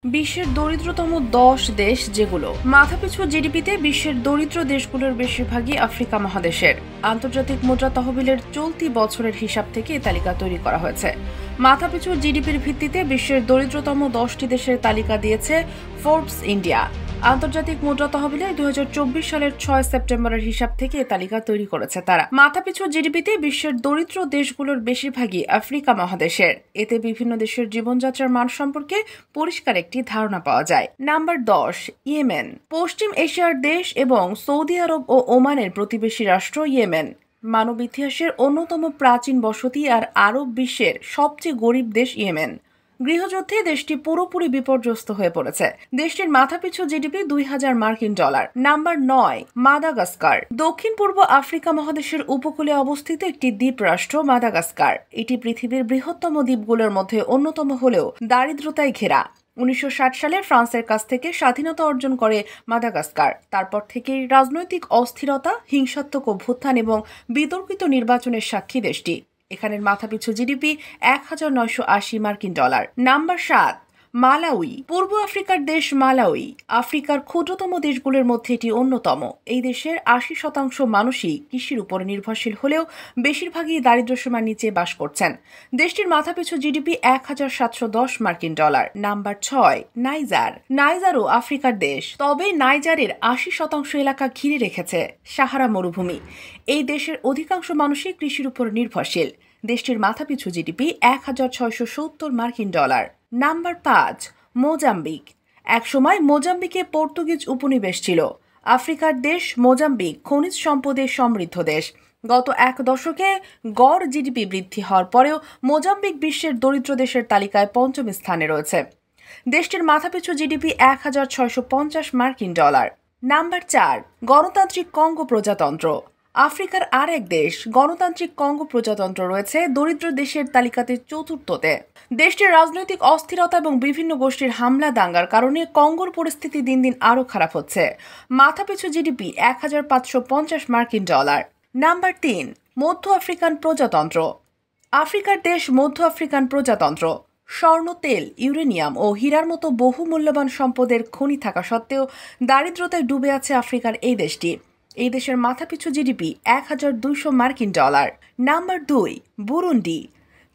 বিশ্বের দরিদ্রতম 10 দেশ যেগুলো মাথাপিছু জিডিপিতে বিশ্বের দরিদ্র দেশগুলোর বেশিরভাগই আফ্রিকা মহাদেশের। আন্তর্জাতিক মুদ্রা তহবিলের চলতি বছরের হিসাব থেকে এই তালিকা তৈরি করা হয়েছে। মাথাপিছু জিডিপির ভিত্তিতে বিশ্বের দরিদ্রতম 10টি দেশের তালিকা দিয়েছে ফোর্বস ইন্ডিয়া। আন্তর্জাতিক মুদ্রা তহবিলের 2024 সালের 6 সেপ্টেম্বরের হিসাব থেকে এই তালিকা তৈরি করেছে তারা। মাথাপিছু জিডিপিতে বিশ্বের দরিদ্র দেশগুলোর বেশিরভাগই আফ্রিকা মহাদেশের। এতে বিভিন্ন দেশের জীবনযাত্রার মান সম্পর্কে পরিষ্কার একটি ধারণা পাওয়া যায়। Number 10, Yemen. পশ্চিম এশিয়ার দেশ এবং সৌদি আরব ও ওমানের প্রতিবেশী রাষ্ট্র ইয়েমেন। মানব ইতিহাসের অন্যতম প্রাচীন বসতি আর আরব বিশ্বের সবচেয়ে গরিব দেশ ইয়েমেন। গৃহযুদ্ধে দেশটি পুরোপুরি বিপর্যস্ত হয়ে পড়েছে। দেশটির মাথাপিছু জিডিপি $2000। Number 9, Madagascar. দক্ষিণ পূর্ব আফ্রিকা মহাদেশের উপকূলে অবস্থিত একটি দ্বীপ রাষ্ট্র মাদাগাস্কার। এটি পৃথিবীর বৃহত্তম দ্বীপগুলোর মধ্যে অন্যতম হলেও দারিদ্রতায় ঘেরা। 1960 সালে ফ্রান্সের কাছ থেকে স্বাধীনতা অর্জন করে মাদাগাস্কার। তারপর থেকেই রাজনৈতিক অস্থিরতা, হিংসাত্মক অভ্যুত্থান এবং বিতর্কিত নির্বাচনের সাক্ষী দেশটি। এখানের মাথাপিছু জিডিপি $1080। Number 7, Malawi. পূর্ব আফ্রিকার দেশ মালাউই আফ্রিকার ক্ষুদ্রতম দেশগুলোর মধ্যে এটি অন্যতম। এই দেশের 80% মানুষই কৃষির উপর নির্ভরশীল হলেও বেশিরভাগই দারিদ্র্যসীমার নিচে বাস করছেন। দেশটির মাথাপিছু জিডিপি $1710। Number 6, Niger. নাইজারও আফ্রিকার দেশ, তবে নাইজারের 80% এলাকা ঘিরে রেখেছে সাহারা মরুভূমি। এই দেশের অধিকাংশ মানুষই কৃষির উপর নির্ভরশীল। দেশটির মাথাপিছু জিডিপি $1670। Number 5, Mozambique. একসময় মোজাম্বিকে পর্তুগিজ উপনিবেশ ছিল। আফ্রিকার দেশ মোজাম্বিক খনিজ সম্পদে সমৃদ্ধ দেশ। গত 1 দশকে গড় জিডিপি বৃদ্ধি হওয়ার পরেও মোজাম্বিক বিশ্বের দরিদ্র দেশের তালিকায় 5ম স্থানে রয়েছে। দেশটির মাথাপিছু জিডিপি $1650। নাম্বার 4, গণতান্ত্রিক কঙ্গো প্রজাতন্ত্র। আফ্রিকার আর এক দেশ গণতান্ত্রিক কঙ্গো প্রজাতন্ত্র রয়েছে দরিদ্র দেশের তালিকাতে 4র্থতে। দেশটির রাজনৈতিক অস্থিরতা এবং বিভিন্ন গোষ্ঠীর হামলা দাঙ্গার কারণে কঙ্গোর পরিস্থিতি দিন দিন আরও খারাপ হচ্ছে। মাথাপিছু জিডিপি $1550। নাম্বার 3, মধ্য আফ্রিকান প্রজাতন্ত্র। আফ্রিকার দেশ মধ্য আফ্রিকান প্রজাতন্ত্র। স্বর্ণ, তেল, ইউরেনিয়াম ও হীরার মতো বহু মূল্যবান সম্পদের খনি থাকা সত্ত্বেও দারিদ্রতায় ডুবে আছে আফ্রিকার এই দেশটি। এই দেশের মাথাপিছু জিডিপি $1200। Number 2, Burundi.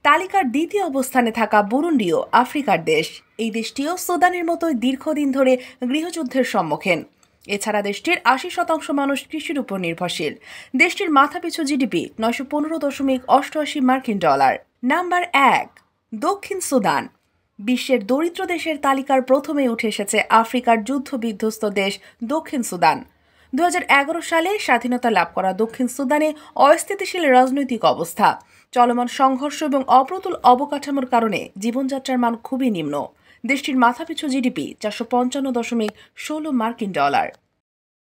তালিকার দ্বিতীয় অবস্থানে থাকা বুরুন্ডিও আফ্রিকার দেশ। এই দেশটিও সুদানের মতোই দীর্ঘদিন ধরে গৃহযুদ্ধের সম্মুখীন। এছাড়া দেশটির 80% মানুষ কৃষির উপর নির্ভরশীল। দেশটির মাথাপিছু জিডিপি $915.88। নাম্বার 1, দক্ষিণ সুদান। বিশ্বের দরিদ্র দেশের তালিকার প্রথমে উঠে এসেছে আফ্রিকার যুদ্ধ বিধ্বস্ত দেশ দক্ষিণ সুদান। 2011 সালে স্বাধীনতা লাভ করা দক্ষিণ সুদানে অস্থিতিশীল রাজনৈতিক অবস্থা, চলমান সংঘর্ষ এবং অপ্রতুল অবকাঠামোর কারণে জীবনযাত্রার মান খুবই নিম্ন। দেশটির মাথাপিছু জিডিপি $455.16।